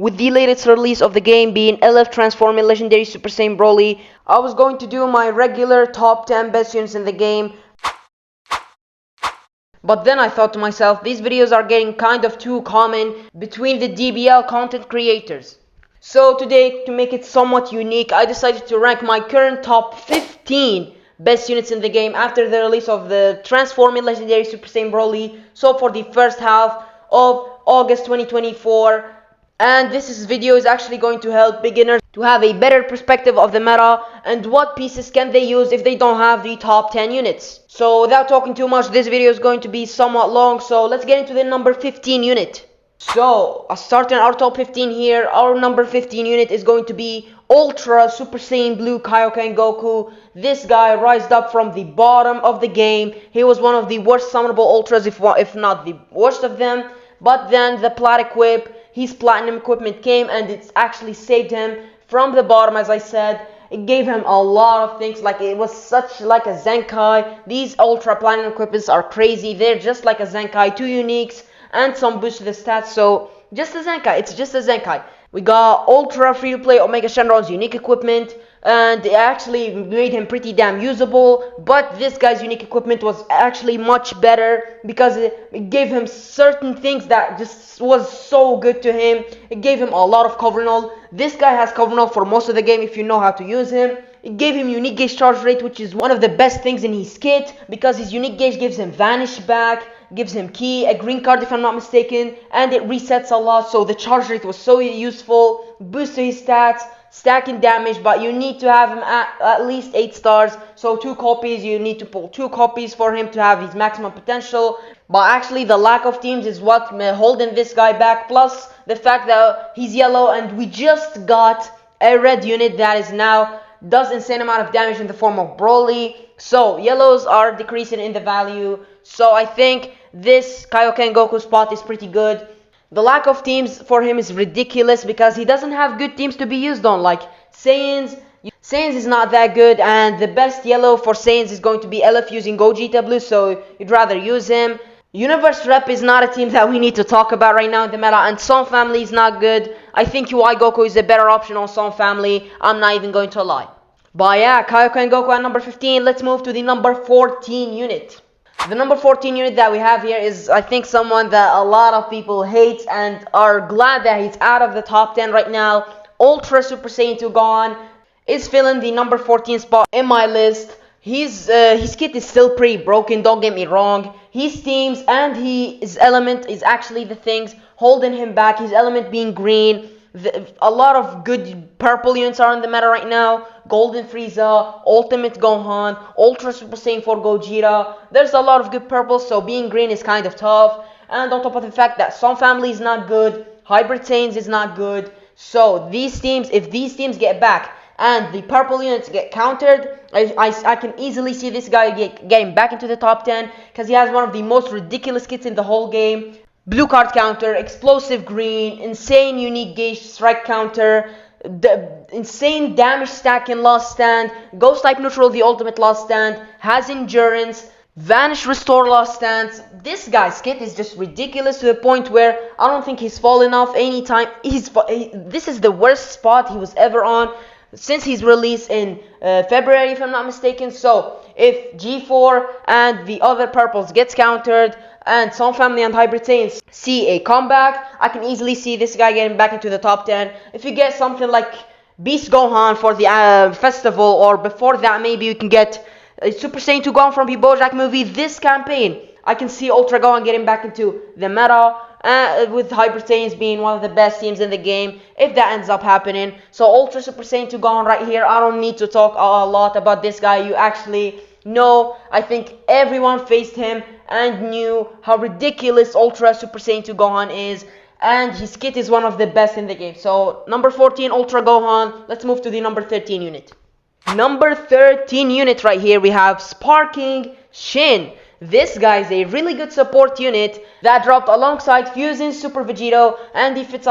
with the latest release of the game being LF Transforming Legendary Super Saiyan Broly. I was going to do my regular top 10 best units in the game, but then I thought to myself, these videos are getting kind of too common between the DBL content creators. So today, to make it somewhat unique, I decided to rank my current top 15 best units in the game after the release of the Transforming Legendary Super Saiyan Broly, so for the first half of August 2024. And this video is actually going to help beginners to have a better perspective of the meta and what pieces can they use if they don't have the top 10 units. So without talking too much, this video is going to be somewhat long, so let's get into the number 15 unit. So, starting our top 15 here, our number 15 unit is going to be Ultra Super Saiyan Blue Kaioken Goku. This guy rised up from the bottom of the game. He was one of the worst summonable Ultras, if not the worst of them. But then the Plat Equip, his Platinum equipment came and it's actually saved him from the bottom, as I said. It gave him a lot of things, like it was such like a Zenkai. These Ultra Platinum equipments are crazy. They're just like a Zenkai, 2 uniques and some boost to the stats, so just a Zenkai, it's just a Zenkai. We got Ultra Free-to-Play Omega Shenron's unique equipment, and it actually made him pretty damn usable, but this guy's unique equipment was actually much better because it gave him certain things that just was so good to him. It gave him a lot of cover null. This guy has cover null for most of the game if you know how to use him. It gave him unique gauge charge rate, which is one of the best things in his kit, because his unique gauge gives him vanish back, gives him key, a green card if I'm not mistaken, and it resets a lot, so the charge rate was so useful. Boost to his stats, stacking damage, but you need to have him at least 8 stars, so 2 copies, you need to pull 2 copies for him to have his maximum potential. But actually the lack of teams is what holding this guy back, plus the fact that he's yellow and we just got a red unit that is now does insane amount of damage in the form of Broly, so yellows are decreasing in the value. So I think this Kaioken Goku spot is pretty good. The lack of teams for him is ridiculous because he doesn't have good teams to be used on, like Saiyans. Saiyans is not that good, and the best yellow for Saiyans is going to be LF using Gogeta Blue, so you'd rather use him. Universe Rep is not a team that we need to talk about right now in the meta, and Son Family is not good. I think UI Goku is a better option on Son Family, I'm not even going to lie. But yeah, Kaioken Goku at number 15, let's move to the number 14 unit. The number 14 unit that we have here is, I think, someone that a lot of people hate and are glad that he's out of the top 10 right now. Ultra Super Saiyan 2 Gohan is filling the number 14 spot in my list. His kit is still pretty broken, don't get me wrong. His teams and his element is actually the things holding him back. His element being green. A lot of good purple units are in the meta right now. Golden Frieza, Ultimate Gohan, Ultra Super Saiyan 4 Gogeta. There's a lot of good purples, so being green is kind of tough. And on top of the fact that Son Family is not good, Hybrid Saiyans is not good. So these teams, if these teams get back and the purple units get countered, I can easily see this guy getting back into the top 10 because he has one of the most ridiculous kits in the whole game. Blue card counter, explosive green, insane unique gauge strike counter, the insane damage stack in last stand, ghost type neutral the ultimate last stand, has endurance, vanish restore last stands. This guy's kit is just ridiculous to the point where I don't think he's fallen off anytime. This is the worst spot he was ever on since his release in February, if I'm not mistaken. So if G4 and the other purples gets countered and Son Family and Hybrid Saiyans see a comeback, I can easily see this guy getting back into the top 10. If you get something like Beast Gohan for the festival, or before that maybe you can get Super Saiyan 2 Gohan from the BoJack movie this campaign, I can see Ultra Gohan getting back into the meta, with Hybrid Saiyans being one of the best teams in the game, if that ends up happening. So Ultra Super Saiyan 2 Gohan right here, I don't need to talk a lot about this guy. You actually know, I think everyone faced him and knew how ridiculous Ultra Super Saiyan 2 Gohan is, and his kit is one of the best in the game. So number 14 Ultra Gohan. Let's move to the number 13 unit. Number 13 unit right here, we have Sparking Shin. This guy is a really good support unit that dropped alongside Fusing Super Vegito, and he fits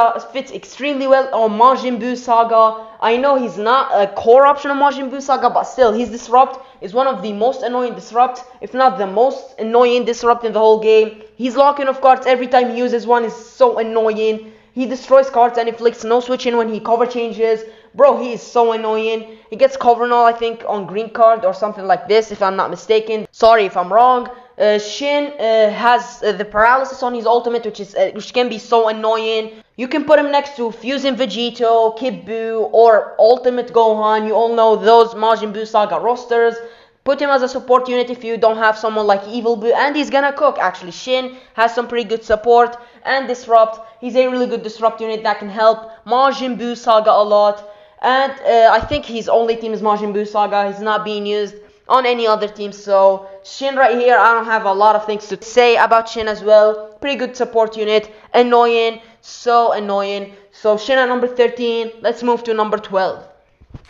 extremely well on Majin Buu Saga. I know he's not a core option on Majin Buu Saga, but still, his Disrupt is one of the most annoying Disrupt, if not the most annoying Disrupt in the whole game. His lock-in of cards every time he uses one is so annoying. He destroys cards and inflicts no switching when he cover changes. Bro, he is so annoying. He gets cover null, I think, on green card or something like this, if I'm not mistaken. Sorry if I'm wrong. Shin has the paralysis on his ultimate, which can be so annoying. You can put him next to Fusing Vegito, Kid Buu, or Ultimate Gohan. You all know those Majin Buu Saga rosters. Put him as a support unit if you don't have someone like Evil Buu, and he's gonna cook. Actually, Shin has some pretty good support and disrupt. He's a really good disrupt unit that can help Majin Buu Saga a lot. And I think his only team is Majin Buu Saga. He's not being used on any other team. So Shin right here, I don't have a lot of things to say about Shin as well. Pretty good support unit. Annoying. So annoying. So Shin at number 13. Let's move to number 12.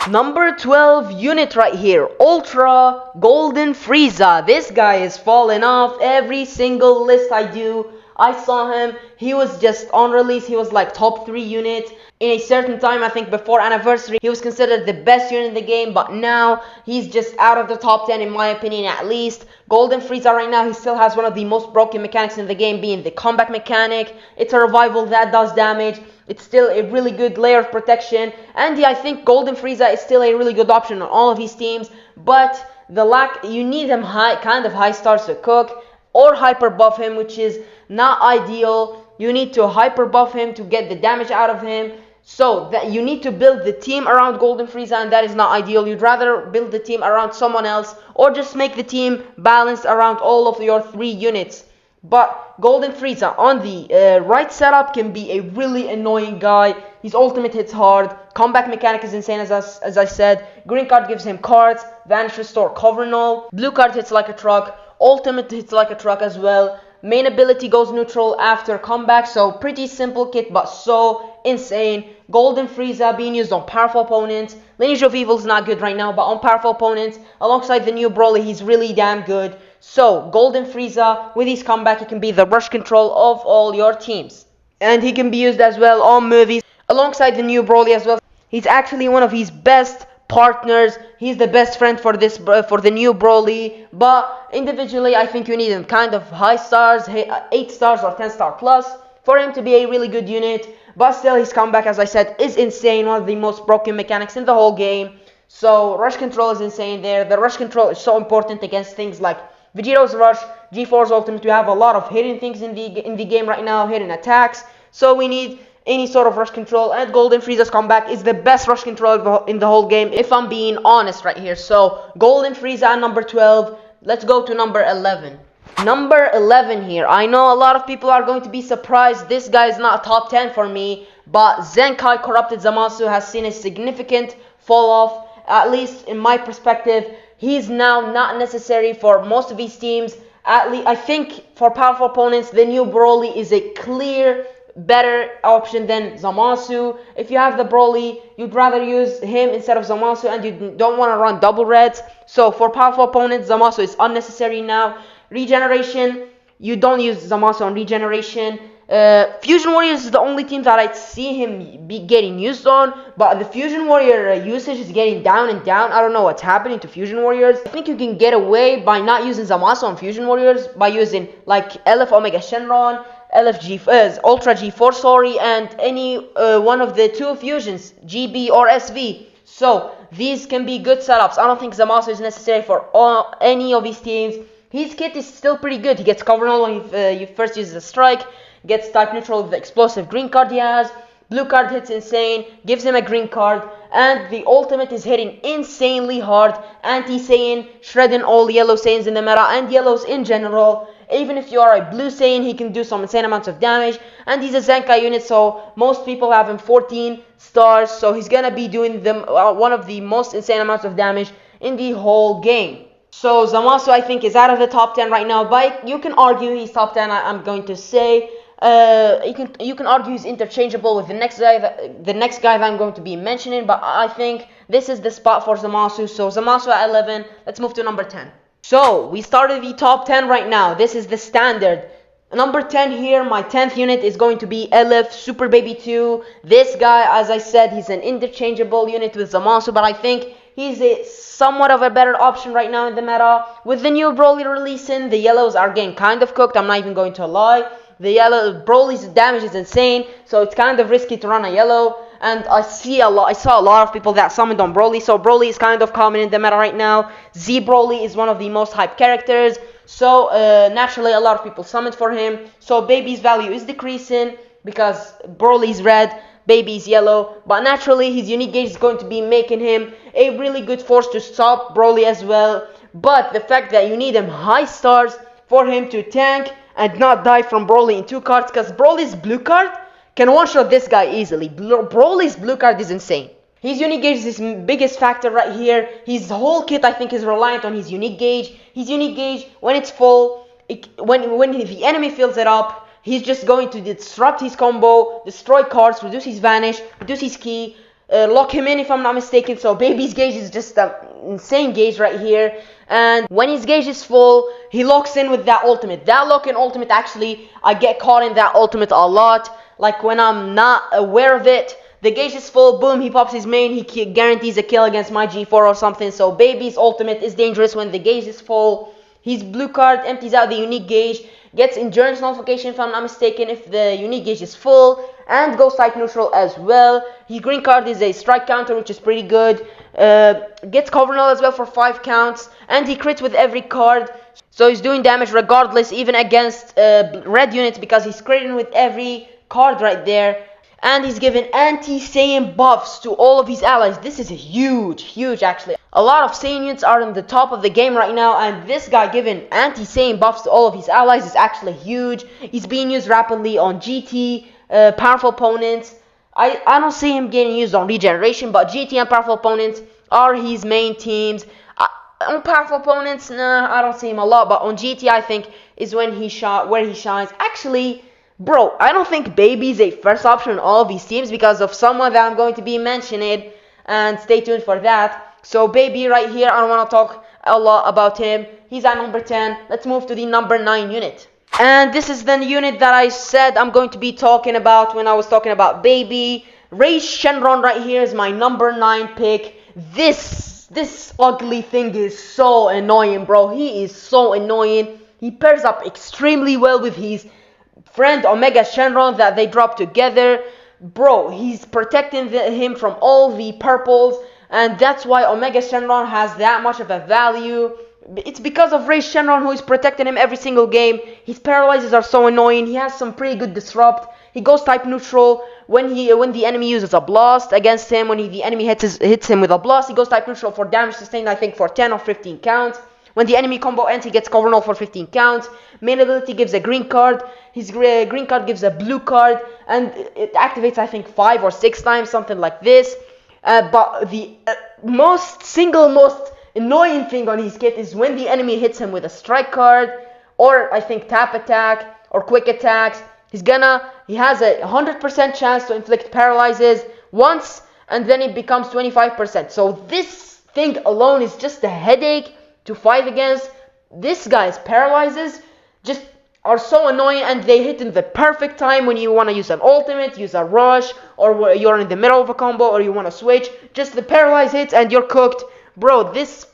Number 12 unit right here, Ultra Golden Frieza. This guy is falling off every single list I do. I saw him, he was just on release, he was like top 3 unit. In a certain time, I think before anniversary, he was considered the best unit in the game, but now he's just out of the top 10 in my opinion at least. Golden Frieza right now, he still has one of the most broken mechanics in the game, being the comeback mechanic. It's a revival that does damage. It's still a really good layer of protection, and yeah, I think Golden Frieza is still a really good option on all of his teams, but you need him kind of high stars to cook, or hyper buff him, which is not ideal. You need to hyper buff him to get the damage out of him, so that you need to build the team around Golden Frieza, and that is not ideal. You'd rather build the team around someone else, or just make the team balanced around all of your 3 units. But Golden Frieza on the right setup can be a really annoying guy. His ultimate hits hard. Comeback mechanic is insane as I said. Green card gives him cards. Vanish, Restore, Cover Null. Blue card hits like a truck. Ultimate hits like a truck as well. Main ability goes neutral after comeback. So pretty simple kit, but so insane. Golden Frieza being used on powerful opponents. Lineage of Evil is not good right now, but on powerful opponents, alongside the new Broly, he's really damn good. So, Golden Frieza, with his comeback, he can be the rush control of all your teams. And he can be used as well on movies, alongside the new Broly as well. He's actually one of his best partners. He's the best friend for the new Broly. But individually, I think you need him kind of high stars, 8 stars or 10 star plus, for him to be a really good unit. But still, his comeback, as I said, is insane. One of the most broken mechanics in the whole game. So, rush control is insane there. The rush control is so important against things like Vegito's Rush, G4's Ultimate. We have a lot of hidden things in the game right now, hidden attacks. So we need any sort of rush control, and Golden Frieza's comeback is the best rush control in the whole game, if I'm being honest right here. So Golden Frieza at number 12. Let's go to number 11. Number 11 here. I know a lot of people are going to be surprised. This guy is not a top 10 for me, but Zenkai Corrupted Zamasu has seen a significant fall off, at least in my perspective. He's now not necessary for most of his teams. At least I think for powerful opponents, the new Broly is a clear better option than Zamasu. If you have the Broly, you'd rather use him instead of Zamasu, and you don't want to run double reds. So for powerful opponents, Zamasu is unnecessary now. Regeneration, you don't use Zamasu on regeneration. Fusion Warriors is the only team that I see him getting used on, but the Fusion Warrior usage is getting down and down. I don't know what's happening to Fusion Warriors. I think you can get away by not using Zamasu on Fusion Warriors by using like LF Omega Shenron, Ultra G4, sorry, and any one of the 2 fusions, GB or SV. So these can be good setups. I don't think Zamasu is necessary for any of these teams. His kit is still pretty good. He gets cover null when you first use the strike. Gets type neutral with the explosive green card he has. Blue card hits insane, gives him a green card, and the ultimate is hitting insanely hard. Anti-Saiyan, shredding all yellow Saiyans in the meta and yellows in general. Even if you are a blue Saiyan, he can do some insane amounts of damage. And he's a Zenkai unit, so most people have him 14 stars. So he's gonna be doing one of the most insane amounts of damage in the whole game. So Zamasu, I think, is out of the top 10 right now, but you can argue he's top 10. I'm going to say. You can argue he's interchangeable with the next guy that I'm going to be mentioning, but I think this is the spot for Zamasu. So Zamasu at 11. Let's move to number 10. So we started the top 10 right now. This is the standard. Number 10 here, my 10th unit is going to be LF Super Baby 2. This guy, as I said, he's an interchangeable unit with Zamasu, but I think he's somewhat of a better option right now in the meta. With the new Broly releasing, the yellows are getting kind of cooked. I'm not even going to lie. The yellow Broly's damage is insane, so it's kind of risky to run a yellow. And I saw a lot of people that summoned on Broly, so Broly is kind of common in the meta right now. Z Broly is one of the most hyped characters, so naturally a lot of people summoned for him. So Baby's value is decreasing because Broly's red, Baby's yellow, but naturally his unique gauge is going to be making him a really good force to stop Broly as well. But the fact that you need him high stars for him to tank and not die from Broly in 2 cards, because Broly's blue card can one-shot this guy easily. Broly's blue card is insane. His unique gauge is his biggest factor right here. His whole kit, I think, is reliant on his unique gauge. His unique gauge, when it's full, when the enemy fills it up, he's just going to disrupt his combo, destroy cards, reduce his vanish, reduce his key, lock him in if I'm not mistaken. So Baby's gauge is just an insane gauge right here. And when his gauge is full, he locks in with that ultimate. That lock-in ultimate, actually, I get caught in that ultimate a lot. Like when I'm not aware of it, the gauge is full, boom, he pops his main, he guarantees a kill against my G4 or something. So Baby's ultimate is dangerous when the gauge is full. His blue card empties out the unique gauge, gets endurance nullification if I'm not mistaken if the unique gauge is full, and goes type neutral as well. His green card is a strike counter, which is pretty good. Gets cover null as well for 5 counts, and he crits with every card. So he's doing damage regardless, even against red units, because he's critting with every card right there. And he's given anti-Saiyan buffs to all of his allies. This is huge actually. A lot of Saiyan units are in the top of the game right now, and this guy giving anti-Saiyan buffs to all of his allies is actually huge. He's being used rapidly on GT, powerful opponents. I don't see him getting used on regeneration, but GT and powerful opponents are his main teams. On powerful opponents, nah, I don't see him a lot, but on GT I think is when he shines. Actually, bro, I don't think Baby's a first option on all of these teams because of someone that I'm going to be mentioning, and stay tuned for that. So Baby right here, I don't want to talk a lot about him. He's at number 10. Let's move to the number 9 unit. And this is the unit that I said I'm going to be talking about when I was talking about Baby. Rei Shenron right here is my number 9 pick. This ugly thing is so annoying, bro. He is so annoying. He pairs up extremely well with his friend Omega Shenron that they drop together. Bro, he's protecting him from all the purples, and that's why Omega Shenron has that much of a value. It's because of Rei Shenron who is protecting him every single game. His paralyzes are so annoying. He has some pretty good disrupt. He goes type neutral when the enemy uses a blast against him. When the enemy hits him with a blast, he goes type neutral for damage sustained, I think, for 10 or 15 counts. When the enemy combo ends, he gets cover null for 15 counts. Main ability gives a green card. His green card gives a blue card, and it activates, I think, 5 or 6 times, something like this. But the most annoying thing on his kit is when the enemy hits him with a strike card, or I think tap attack or quick attacks. He has a 100% chance to inflict paralyzes once, and then it becomes 25%. So this thing alone is just a headache to fight against. This guy's paralyzes just are so annoying, and they hit in the perfect time when you want to use an ultimate, use a rush, or you're in the middle of a combo, or you want to switch. Just the paralyze hits and you're cooked. Bro, this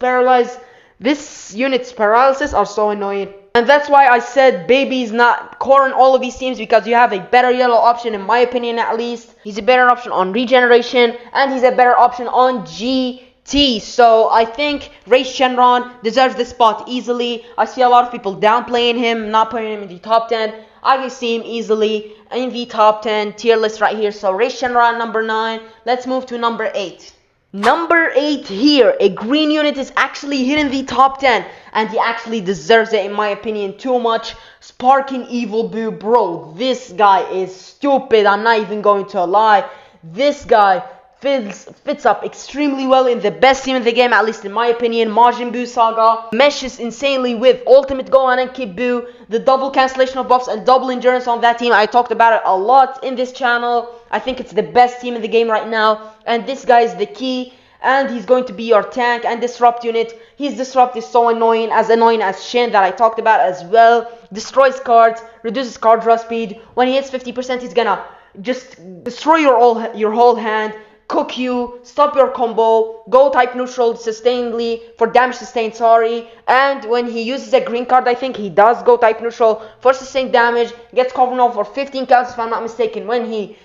unit's paralysis are so annoying. And that's why I said Baby's not core in all of these teams, because you have a better yellow option, in my opinion at least. He's a better option on regeneration, and he's a better option on GT. So I think Rei Shenron deserves this spot easily. I see a lot of people downplaying him, not putting him in the top 10. I can see him easily in the top 10 tier list right here. So Rei Shenron number 9. Let's move to number 8. Number 8 here, a green unit is actually hitting the top 10, and he actually deserves it in my opinion too much. Sparking Evil Boo, bro, this guy is stupid, I'm not even going to lie. This guy fits up extremely well in the best team in the game, at least in my opinion, Majin Buu Saga. Meshes insanely with Ultimate Gohan and Kid Buu, the double cancellation of buffs and double endurance on that team. I talked about it a lot in this channel. I think it's the best team in the game right now, and this guy is the key, and he's going to be your tank and disrupt unit. His disrupt is so annoying as Shin that I talked about as well. Destroys cards, reduces card draw speed. When he hits 50%, he's gonna just destroy your whole hand. cook you, stop your combo, go type neutral sustainedly for damage sustained, sorry. And when he uses a green card, I think he does go type neutral for sustained damage, gets covered over for 15 counts if I'm not mistaken when he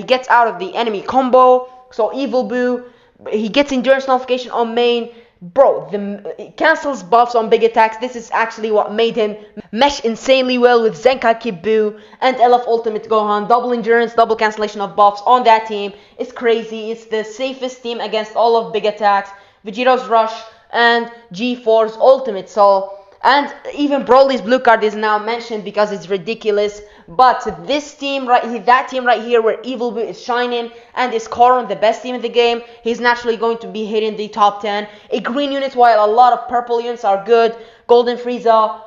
gets out of the enemy combo. So Evil Boo, he gets endurance nullification on main. Bro, it cancels buffs on big attacks. This is actually what made him mesh insanely well with Zenkai Kid Buu and LF Ultimate Gohan. Double endurance, double cancellation of buffs on that team. It's crazy. It's the safest team against all of big attacks. Vegeto's Rush and G4's Ultimate. And even Broly's blue card is now mentioned because it's ridiculous. But this team that team right here where Evil Boo is shining and is Koron, the best team in the game, he's naturally going to be hitting the top 10. A green unit while a lot of purple units are good. Golden Frieza,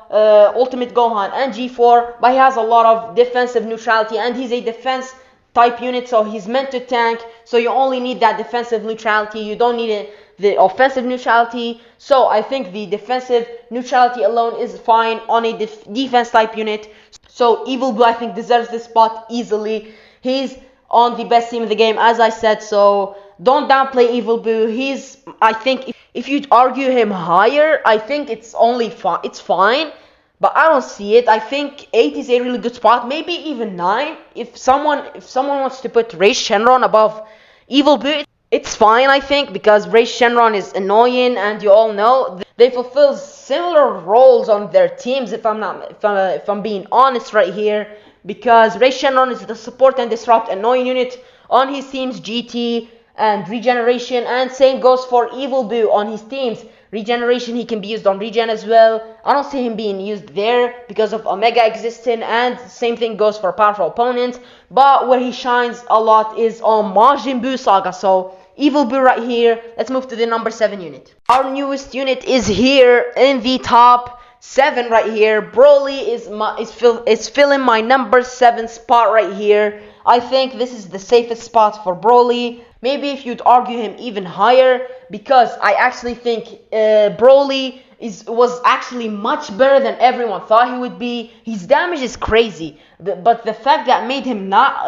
Ultimate Gohan and G4. But he has a lot of defensive neutrality and he's a defense type unit, so he's meant to tank. So you only need that defensive neutrality. You don't need the offensive neutrality. So I think the defensive neutrality alone is fine on a defense type unit. So Evil Boo I think deserves this spot easily. He's on the best team in the game as I said, so don't downplay Evil Boo. I think if you'd argue him higher, I think it's fine. But I don't see it. I think 8 is a really good spot, maybe even 9. If someone wants to put Ray Shenron above Evil Boo, it's fine I think, because Ray Shenron is annoying and you all know they fulfill similar roles on their teams if I'm being honest right here, because Ray Shenron is the support and disrupt annoying unit on his teams, GT and regeneration, and same goes for Evil Boo on his teams. Regeneration, he can be used on regen as well. I don't see him being used there because of Omega existing, and same thing goes for powerful opponents. But where he shines a lot is on Majin Buu Saga. So Evil Boo right here. Let's move to the number 7 unit. Our newest unit is here in the top 7 right here. Broly is filling my number 7 spot right here. I think this is the safest spot for Broly. Maybe if you'd argue him even higher, because I actually think Broly was actually much better than everyone thought he would be. His damage is crazy, but the fact that made him not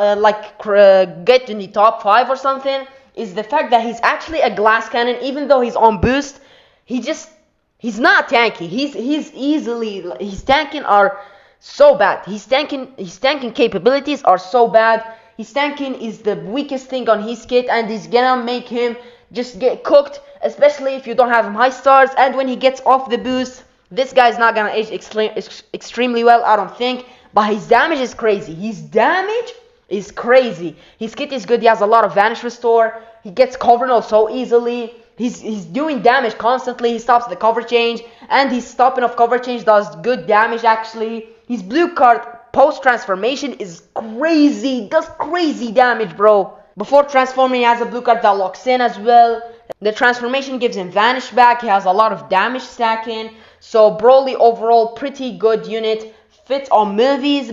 get in the top 5 or something is the fact that he's actually a glass cannon. Even though he's on boost, he's not tanky. His tanking are so bad. His tanking capabilities are so bad. His tanking is the weakest thing on his kit, and is gonna make him just get cooked, especially if you don't have him high stars. And when he gets off the boost, this guy's not gonna age extremely well, I don't think. But his damage is crazy. His kit is good. He has a lot of vanish restore. He gets covered so easily. He's doing damage constantly. He stops the cover change, and his stopping of cover change does good damage actually. His blue card post transformation is crazy, does crazy damage, bro. Before transforming, he has a blue card that locks in as well. The transformation gives him vanish back. He has a lot of damage stacking. So Broly overall pretty good unit. Fits on movies.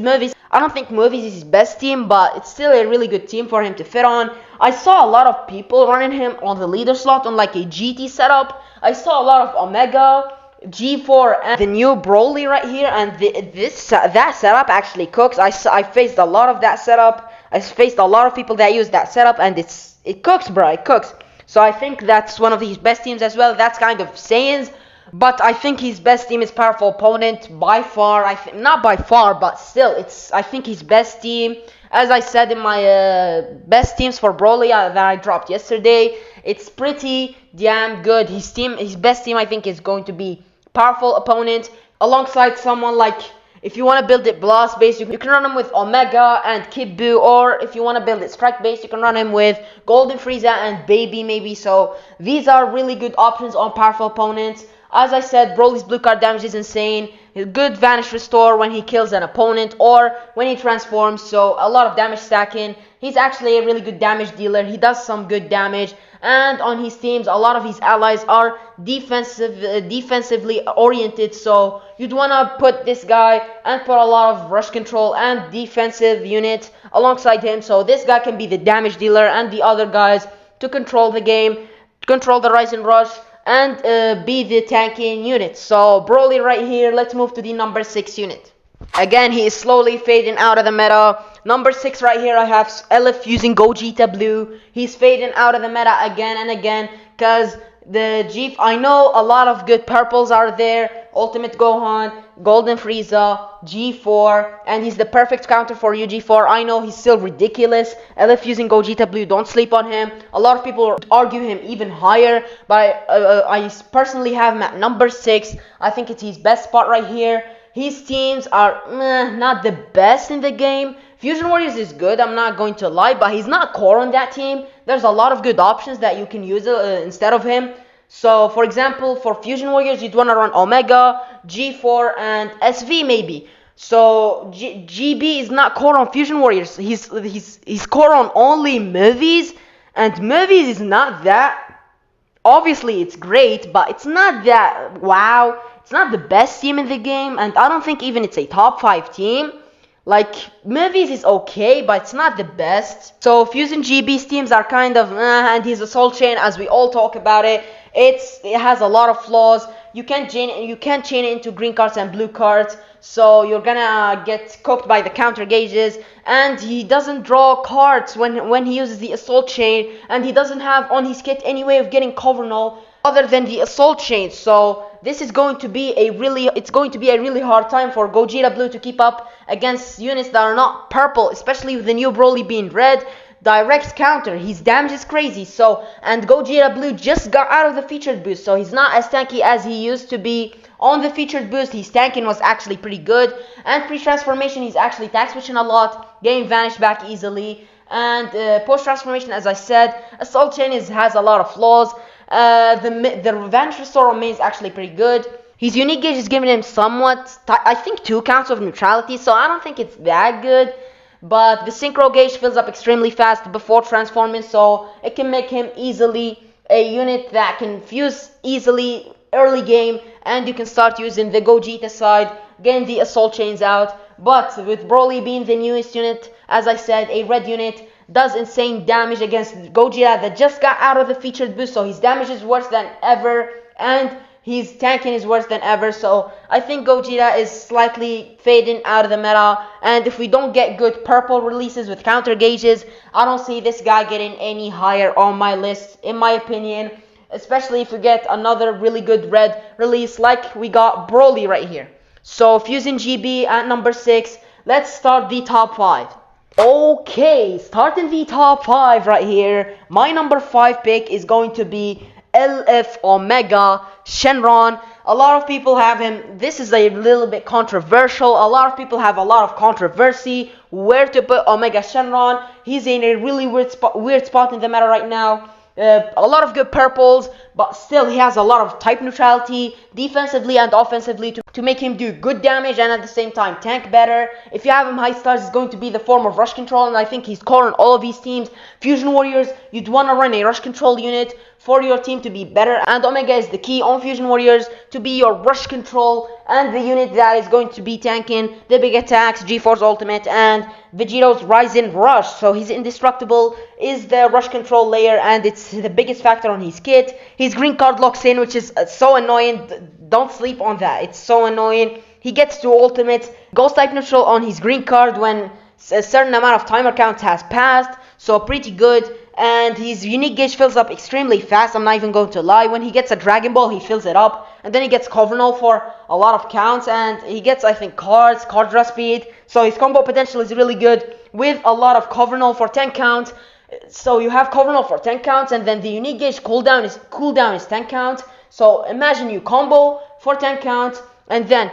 I don't think movies is his best team, but it's still a really good team for him to fit on. I saw a lot of people running him on the leader slot on like a GT setup. I saw a lot of Omega, G4 and the new Broly right here, and that setup actually cooks. I faced a lot of that setup. I faced a lot of people that use that setup, and it cooks, bro. It cooks. So I think that's one of his best teams as well. That's kind of Saiyans, but I think his best team is Powerful Opponent by far. I think not by far, but still, I think his best team. As I said in my best teams for Broly that I dropped yesterday, it's pretty damn good. His best team, I think, is going to be Powerful Opponent alongside someone like, if you want to build it blast based, you can run him with Omega and Kid Buu, or if you want to build it strike based, you can run him with Golden Frieza and Baby maybe. So these are really good options on Powerful Opponents. As I said, Broly's blue card damage is insane. Good vanish restore when he kills an opponent or when he transforms, so a lot of damage stacking. He's actually a really good damage dealer. He does some good damage, and on his teams a lot of his allies are defensively oriented, so you'd want to put this guy and put a lot of rush control and defensive units alongside him, so this guy can be the damage dealer and the other guys to control the game, control the rise and rush, and be the tanking unit. So Broly right here. Let's move to the number 6 unit. Again, he is slowly fading out of the meta. Number 6 right here, I have Lf using Gogeta Blue. He's fading out of the meta again and again because I know a lot of good purples are there. Ultimate Gohan, Golden Frieza, G4, and he's the perfect counter for you, G4. I know he's still ridiculous. Lf using Gogeta Blue, don't sleep on him. A lot of people argue him even higher, but I personally have him at number 6. I think it's his best spot right here. His teams are not the best in the game. Fusion Warriors is good, I'm not going to lie, but he's not core on that team. There's a lot of good options that you can use instead of him. So, for example, for Fusion Warriors, you'd want to run Omega, G4, and SV maybe. So, GB is not core on Fusion Warriors. He's core on only movies, and movies is not that. Obviously, it's great, but it's not that wow. It's not the best team in the game, and I don't think even it's a top 5 team. Like, movies is okay, but it's not the best. So, Fusion GB's teams are kind of and his Assault Chain, as we all talk about it, it has a lot of flaws. You can't chain it into green cards and blue cards, so you're gonna get cooked by the counter gauges. And he doesn't draw cards when he uses the Assault Chain, and he doesn't have on his kit any way of getting cover null other than the Assault Chain. So this is going to be a really hard time for Gogeta Blue to keep up against units that are not purple, especially with the new Broly being red. Direct counter, his damage is crazy. So, and Gogeta Blue just got out of the featured boost, so he's not as tanky as he used to be. On the featured boost, his tanking was actually pretty good, and pre-transformation he's actually tag switching a lot, getting vanished back easily. And post-transformation, as I said, Assault Chain has a lot of flaws. The Vanish Restore on main is actually pretty good. His unique gauge is giving him somewhat, I think 2 counts of neutrality, so I don't think it's that good. But the Synchro gauge fills up extremely fast before transforming, so it can make him easily a unit that can fuse easily early game, and you can start using the Gogeta side, getting the Assault Chains out. But with Broly being the newest unit, as I said, a red unit does insane damage against Gogeta that just got out of the featured boost, so his damage is worse than ever, and his tanking is worse than ever. So I think Gogeta is slightly fading out of the meta, and if we don't get good purple releases with counter gauges, I don't see this guy getting any higher on my list, in my opinion, especially if we get another really good red release like we got Broly right here. So Fusion GB at number 6. Let's start the top 5. Okay, starting the top 5 right here. My number 5 pick is going to be LF Omega Shenron. A lot of people have him. This is a little bit controversial. A lot of people have a lot of controversy where to put Omega Shenron. He's in a really weird spot in the meta right now. A lot of good purples, but still he has a lot of type neutrality defensively and offensively to make him do good damage and at the same time tank better. If you have him high stars, it's going to be the form of rush control, and I think he's core on all of these teams. Fusion Warriors, you'd want to run a rush control unit for your team to be better, and Omega is the key on Fusion Warriors to be your rush control and the unit that is going to be tanking the big attacks, G4's ultimate, and Vegeto's Rising Rush. So his indestructible is the rush control layer, and it's the biggest factor on his kit. His green card locks in, which is so annoying. Don't sleep on that, it's so annoying. He gets to ultimate, goes type neutral on his green card when a certain amount of timer count has passed, so pretty good. And his unique gauge fills up extremely fast, I'm not even going to lie. When he gets a Dragon Ball, he fills it up, and then he gets cover null for a lot of counts, and he gets, I think, card draw speed, so his combo potential is really good with a lot of cover null for 10 counts. So you have cover null for 10 counts, and then the unique gauge cooldown is 10 counts. So imagine you combo for 10 counts, and then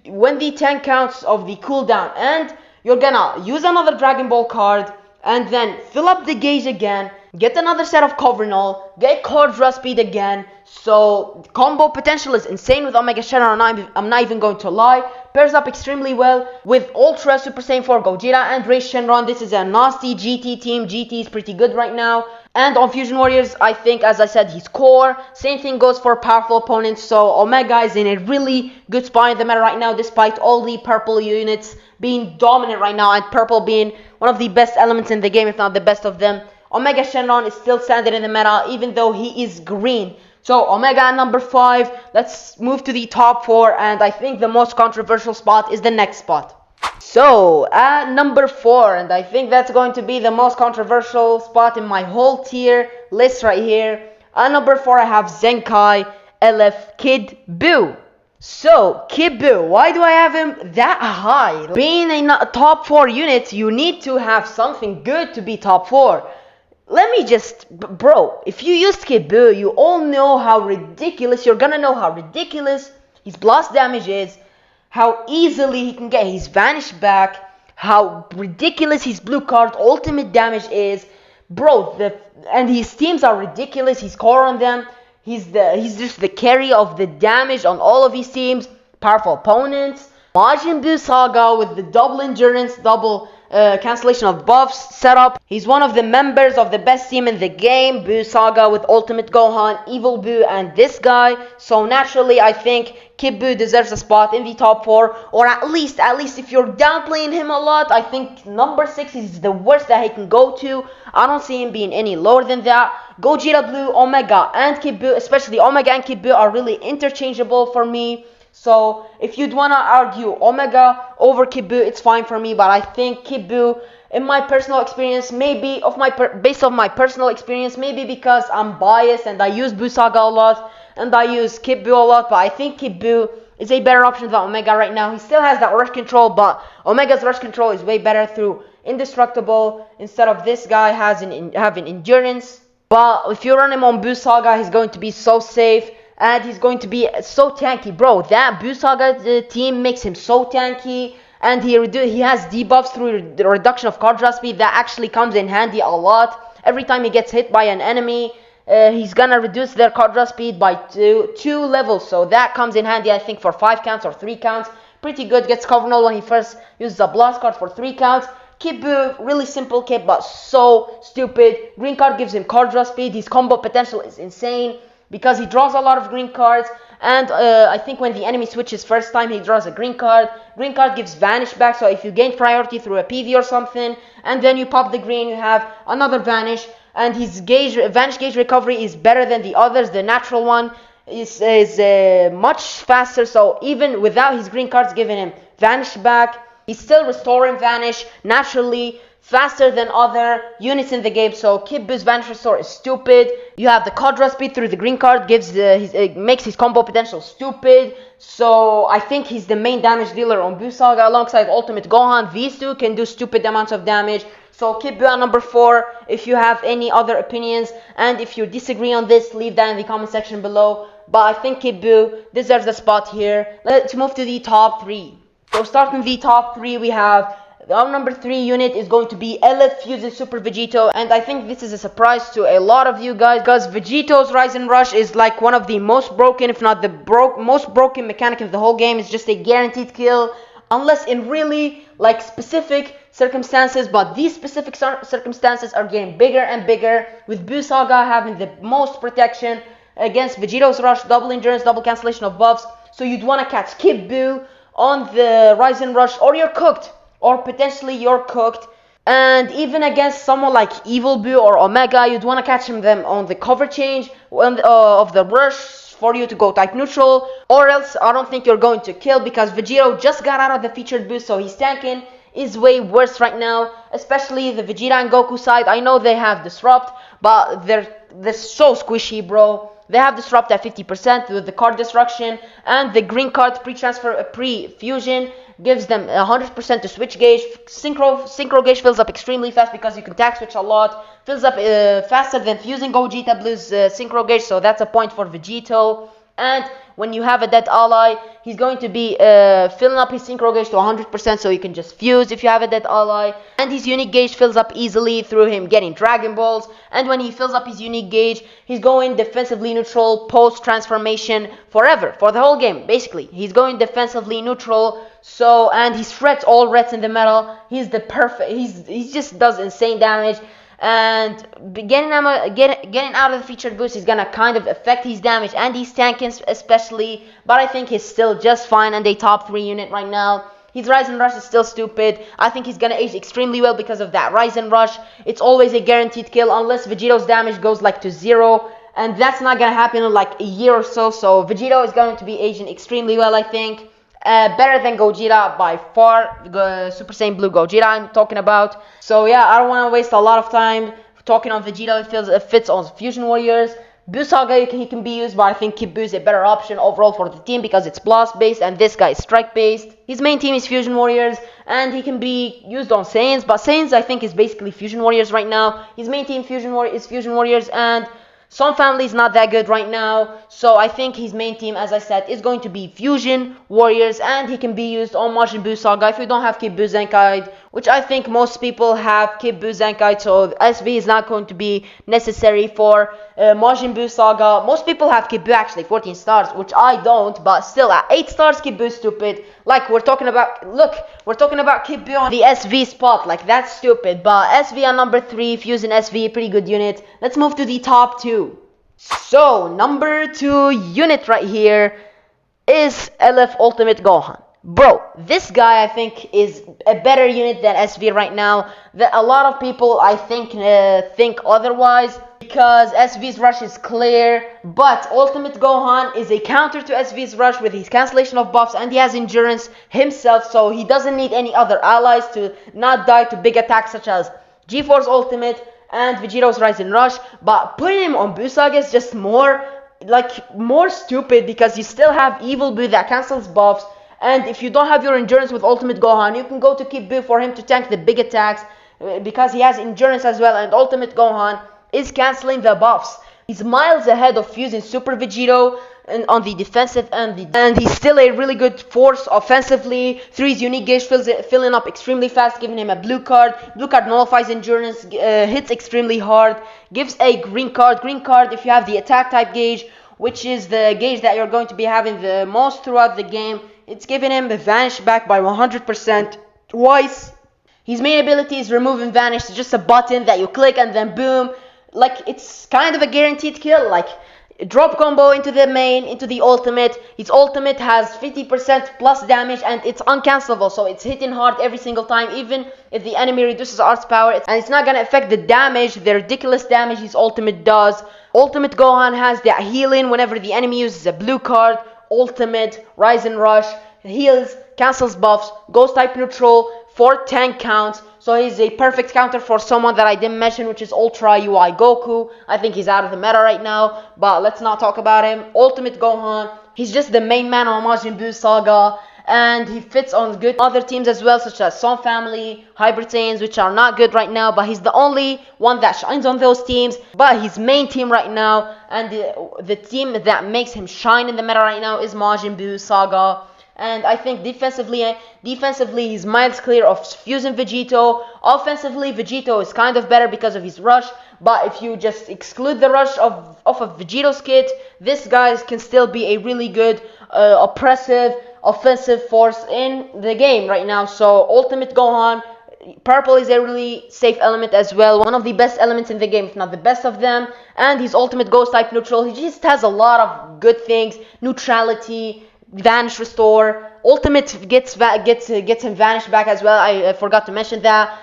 when the 10 counts of the cooldown end, you're gonna use another Dragon Ball card, and then fill up the gauge again, get another set of cover null, get card draw speed again. So combo potential is insane with Omega Shenron, I'm not even going to lie. Pairs up extremely well with Ultra Super Saiyan 4 Gogeta and Ray Shenron. This is a nasty GT team. GT is pretty good right now. And on Fusion Warriors, I think, as I said, he's core. Same thing goes for powerful opponents. So Omega is in a really good spot in the meta right now, despite all the purple units being dominant right now, and purple being one of the best elements in the game, if not the best of them. Omega Shenron is still standing in the meta, even though he is green. So Omega at number 5. Let's move to the top 4, and I think the most controversial spot is the next spot. So at number 4, and I think that's going to be the most controversial spot in my whole tier list right here. At number 4 I have Zenkai LF Kid Buu. So Kid Buu, why do I have him that high? Being a top 4 unit, you need to have something good to be top 4. Let me just, bro, if you used Kid Buu, you all know how ridiculous, you're gonna know how ridiculous his blast damage is, how easily he can get his vanish back, how ridiculous his blue card ultimate damage is. Bro, and his teams are ridiculous, his core on them, he's just the carry of the damage on all of his teams, powerful opponents. Majin Buu Saga with the double endurance, double cancellation of buffs setup. He's one of the members of the best team in the game, Buu Saga with Ultimate Gohan, Evil Buu, and this guy. So naturally, I think Kid Buu deserves a spot in the top 4, or at least if you're downplaying him a lot, I think number 6 is the worst that he can go to. I don't see him being any lower than that. Gogeta Blue, Omega, and Kid Buu, especially Omega and Kid Buu, are really interchangeable for me. So if you'd wanna argue Omega over Kid Buu, it's fine for me. But I think Kid Buu, in my personal experience, maybe based on my personal experience, maybe because I'm biased and I use Buu Saga a lot and I use Kid Buu a lot, but I think Kid Buu is a better option than Omega right now. He still has that rush control, but Omega's rush control is way better through Indestructible instead of this guy having endurance. But if you run him on Buu Saga, he's going to be so safe. And he's going to be so tanky, bro. That Buu Saga team makes him so tanky, and he has debuffs through the reduction of card draw speed that actually comes in handy a lot. Every time he gets hit by an enemy, he's gonna reduce their card draw speed by two levels. So that comes in handy, I think, for 5 counts or 3 counts. Pretty good. Gets cover null when he first uses a blast card for 3 counts. Kid Buu, really simple kid, but so stupid. Green card gives him card draw speed. His combo potential is insane, because he draws a lot of green cards, and I think when the enemy switches first time, he draws a green card. Green card gives vanish back, so if you gain priority through a PV or something, and then you pop the green, you have another vanish, and his vanish gauge recovery is better than the others. The natural one is much faster, so even without his green cards giving him vanish back, he's still restoring vanish naturally, faster than other units in the game. So Kid Buu's Vanish Restore is stupid. You have the card draw speed through the green card, makes his combo potential stupid. So I think he's the main damage dealer on Buu Saga alongside Ultimate Gohan. These two can do stupid amounts of damage. So Kid Buu at number 4. If you have any other opinions and if you disagree on this, leave that in the comment section below. But I think Kid Buu deserves a spot here. Let's move to the top 3. So starting the top 3, we have our number 3 unit is going to be LF Fuses Super Vegito, and I think this is a surprise to a lot of you guys, because Vegito's Rise and Rush is like one of the most broken, if not the most broken mechanic of the whole game. It's just a guaranteed kill, unless in really like specific circumstances, but these specific circumstances are getting bigger and bigger, with Buu Saga having the most protection against Vegito's Rush, double endurance, double cancellation of buffs. So you'd want to catch Kid Buu on the Rise and Rush, or you're cooked. Or potentially you're cooked. And even against someone like Evil Buu or Omega, you'd want to catch them on the cover change of the rush for you to go type neutral. Or else I don't think you're going to kill, because Vegito just got out of the featured boost, so his tanking is way worse right now. Especially the Vegeta and Goku side. I know they have Disrupt, but they're so squishy, bro. They have Disrupt at 50% with the card destruction, and the green card pre-fusion gives them 100% to switch gauge. Synchro gauge fills up extremely fast because you can tag switch a lot. Fills up faster than fusing Gogeta Blue's synchro gauge, so that's a point for Vegito. And when you have a dead ally, he's going to be filling up his synchro gauge to 100%, so you can just fuse if you have a dead ally. And his unique gauge fills up easily through him getting Dragon Balls. And when he fills up his unique gauge, he's going defensively neutral post-transformation forever, for the whole game, basically. He's going defensively neutral, so, and he shreds all reds in the metal. He's the perfect, he just does insane damage. And getting out of the featured boost is gonna kind of affect his damage and his tanking especially, but I think he's still just fine and a top 3 unit right now. His Rise and Rush is still stupid. I think he's gonna age extremely well because of that Rise and Rush. It's always a guaranteed kill unless Vegito's damage goes like to 0, and that's not gonna happen in like a year or so. So Vegito is going to be aging extremely well, I think. Better than Gogeta by far. Super Saiyan Blue Gogeta I'm talking about. So yeah, I don't want to waste a lot of time talking on Vegeta. It fits on Fusion Warriors. Buu Saga, he can be used, but I think Kid Buu is a better option overall for the team because it's blast based and this guy is strike based. His main team is Fusion Warriors and he can be used on Saiyans, but Saiyans I think is basically Fusion Warriors right now. His main team is Fusion Warriors, and Son Family is not that good right now, so I think his main team, as I said, is going to be Fusion Warriors, and he can be used on Majin Buu Saga if you don't have Kid Buu Zenkai, which I think most people have Kid Buu Zenkai, so SV is not going to be necessary for Majin Buu Saga. Most people have Kid Buu actually 14 stars, which I don't, but still at 8 stars Kid Buu is stupid. Like we're talking about Kid Buu on the SV spot, like that's stupid, but SV on number 3, Fusion SV, pretty good unit. Let's move to the top 2. So, number 2 unit right here is LF Ultimate Gohan. Bro, this guy I think is a better unit than SV right now. A lot of people I think otherwise because SV's rush is clear, but Ultimate Gohan is a counter to SV's rush with his cancellation of buffs, and he has endurance himself, so he doesn't need any other allies to not die to big attacks such as G-Force Ultimate and Vegito's Rise and Rush. But putting him on Buu Saga is just more stupid because you still have Evil Buu that cancels buffs, and if you don't have your endurance with Ultimate Gohan, you can go to Kid Buu for him to tank the big attacks because he has endurance as well, and Ultimate Gohan is cancelling the buffs. He's miles ahead of Fusion Super Vegito and on the defensive end, and he's still a really good force offensively through his unique gauge, filling up extremely fast, giving him a blue card. Blue card nullifies endurance, hits extremely hard, gives a green card. Green card if you have the attack type gauge, which is the gauge that you're going to be having the most throughout the game. It's giving him the vanish back by 100% twice. His main ability is remove and vanish. It's just a button that you click and then boom. Like, it's kind of a guaranteed kill. Like, drop combo into the main, into the ultimate. His ultimate has 50% plus damage and it's uncancelable, so it's hitting hard every single time, even if the enemy reduces arts power, and it's not gonna affect the damage, the ridiculous damage his ultimate does. Ultimate Gohan has that healing whenever the enemy uses a blue card. Ultimate, Rise and Rush, heals, cancels buffs, goes type neutral for 10 counts. So he's a perfect counter for someone that I didn't mention, which is Ultra UI Goku. I think he's out of the meta right now, but let's not talk about him. Ultimate Gohan, he's just the main man on Majin Buu Saga, and he fits on good other teams as well, such as Son Family, Hybrid Saiyans, which are not good right now, but he's the only one that shines on those teams. But his main team right now, and the team that makes him shine in the meta right now, is Majin Buu Saga. And I think defensively he's miles clear of Fusion Vegito. Offensively, Vegito is kind of better because of his rush, but if you just exclude the rush off of Vegito's kit, this guy can still be a really good, oppressive, offensive force in the game right now. So Ultimate Gohan, purple is a really safe element as well, one of the best elements in the game, if not the best of them. And his ultimate goes type neutral. He just has a lot of good things: neutrality, vanish restore. Ultimate gets him vanish back as well. I forgot to mention that.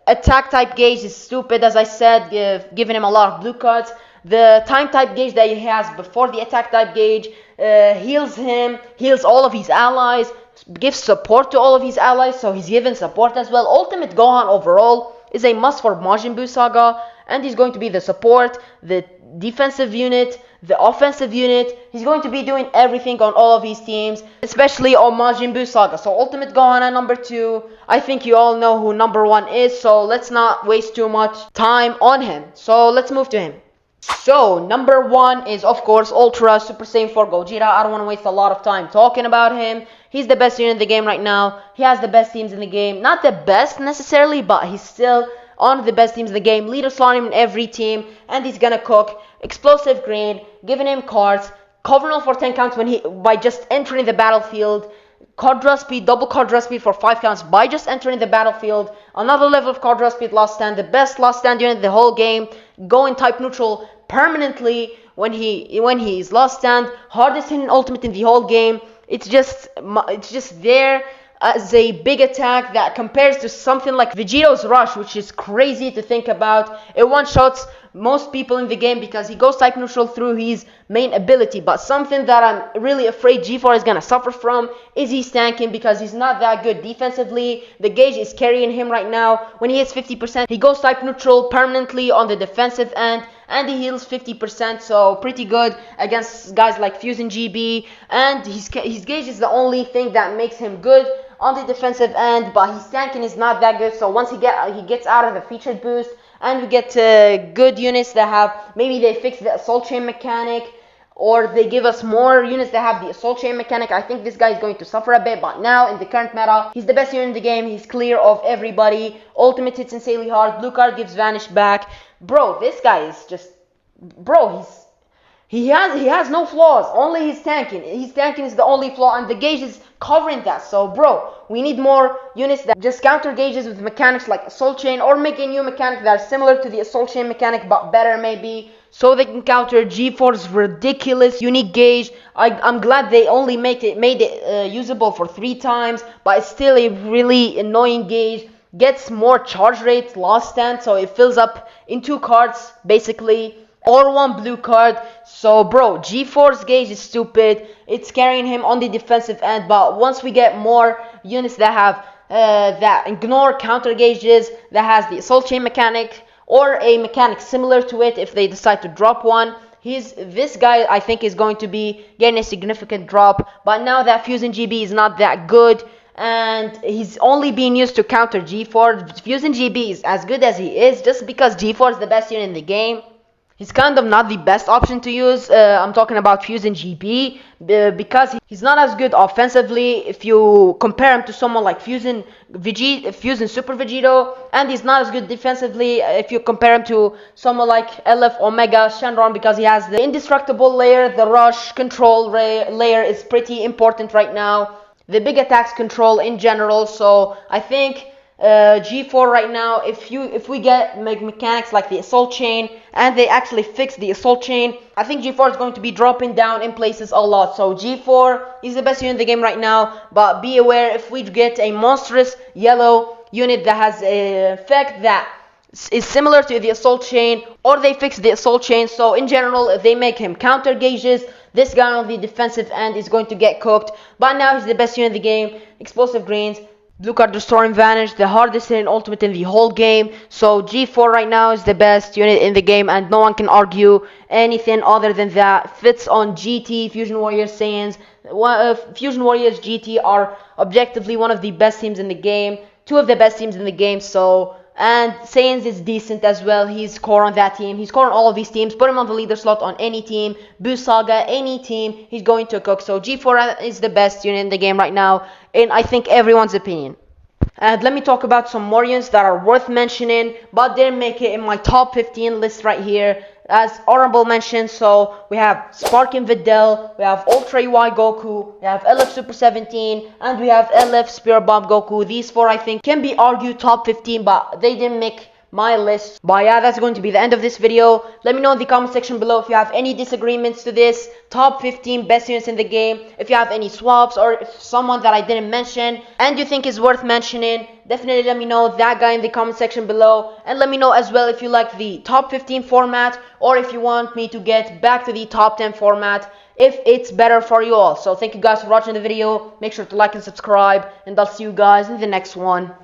Attack type gauge is stupid, as I said, giving him a lot of blue cards. The time type gauge that he has before the attack type gauge heals him, heals all of his allies, gives support to all of his allies, so he's given support as well. Ultimate Gohan overall is a must for Majin Buu Saga, and he's going to be the support, the defensive unit, the offensive unit. He's going to be doing everything on all of his teams, especially on Majin Buu Saga. So Ultimate Gohan at number 2. I think you all know who number 1 is, so let's not waste too much time on him. So let's move to him. So number 1 is of course Ultra Super Saiyan 4 Gogeta. I don't want to waste a lot of time talking about him. He's the best unit in the game right now. He has the best teams in the game. Not the best necessarily, but he's still on the best teams in the game. Leader slot him in every team, and he's gonna cook. Explosive Green, giving him cards, cover for 10 counts by just entering the battlefield. Quadra speed, double Quadra speed for 5 counts by just entering the battlefield. Another level of Quadra speed last stand, the best last stand unit in the whole game. Going type neutral permanently when he is last stand. Hardest hitting ultimate in the whole game. It's just there as a big attack that compares to something like Vegito's Rush, which is crazy to think about. It one-shots most people in the game because he goes type neutral through his main ability. But something that I'm really afraid G4 is gonna suffer from is he's tanking because he's not that good defensively. The gauge is carrying him right now. When he hits 50%, he goes type neutral permanently on the defensive end, and he heals 50%, so pretty good against guys like Fusion GB. And his gauge is the only thing that makes him good on the defensive end, but his tanking is not that good. So once he gets out of the featured boost, and we get good units that have, maybe they fix the assault chain mechanic, or they give us more units that have the assault chain mechanic, I think this guy is going to suffer a bit. But now in the current meta, he's the best unit in the game. He's clear of everybody. Ultimate hits insanely hard. Blue card gives vanish back. Bro, this guy is just, bro, he has no flaws, only his tanking. His tanking is the only flaw, and the gauge is covering that. So bro, we need more units that just counter gauges with mechanics like assault chain, or make a new mechanic that is similar to the assault chain mechanic but better maybe, so they can counter G4's ridiculous unique gauge. I'm glad they only made it usable for 3 times, but it's still a really annoying gauge. Gets more charge rate, lost stand, so it fills up in 2 cards basically, or 1 blue card. So bro, G4's gauge is stupid. It's carrying him on the defensive end, but once we get more units that have that ignore counter gauges, that has the assault chain mechanic or a mechanic similar to it if they decide to drop one, this guy I think is going to be getting a significant drop. But now that Fusion GB is not that good, and he's only being used to counter G4, Fusion GB is as good as he is just because G4 is the best unit in the game. He's kind of not the best option to use. I'm talking about Fusion GB because he's not as good offensively if you compare him to someone like Fusion Super Vegito, and he's not as good defensively if you compare him to someone like LF Omega Shenron, because he has the indestructible layer. The rush control layer is pretty important right now. The big attacks control in general. So I think G4 right now, if we get mechanics like the assault chain and they actually fix the assault chain, I think G4 is going to be dropping down in places a lot. So G4 is the best unit in the game right now, but be aware if we get a monstrous yellow unit that has an effect that is similar to the assault chain, or they fix the assault chain. So in general, if they make him counter gauges, this guy on the defensive end is going to get cooked. But now he's the best unit in the game. Explosive greens, blue card restore and vanish, the hardest hitting ultimate in the whole game. So G4 right now is the best unit in the game, and no one can argue anything other than that. Fits on GT, Fusion Warriors, Saiyans. Fusion Warriors GT are objectively one of the best teams in the game, 2 of the best teams in the game. So, and Saiyans is decent as well. He's core on that team. He's core on all of these teams. Put him on the leader slot on any team. Boost Saga, any team, he's going to cook. So G4 is the best unit in the game right now, in I think everyone's opinion. And let me talk about some more units that are worth mentioning, but didn't make it in my top 15 list right here as honorable mentions. So we have Spark and Videl, we have Ultra UI Goku, we have LF Super 17, and we have LF Spirit Bomb Goku. These 4 I think can be argued top 15, but they didn't make my list. But yeah, that's going to be the end of this video. Let me know in the comment section below if you have any disagreements to this top 15 best units in the game, if you have any swaps, or if someone that I didn't mention and you think is worth mentioning. Definitely let me know that guy in the comment section below, and let me know as well if you like the top 15 format, or if you want me to get back to the top 10 format, if it's better for you all. So thank you guys for watching the video. Make sure to like and subscribe, and I'll see you guys in the next one.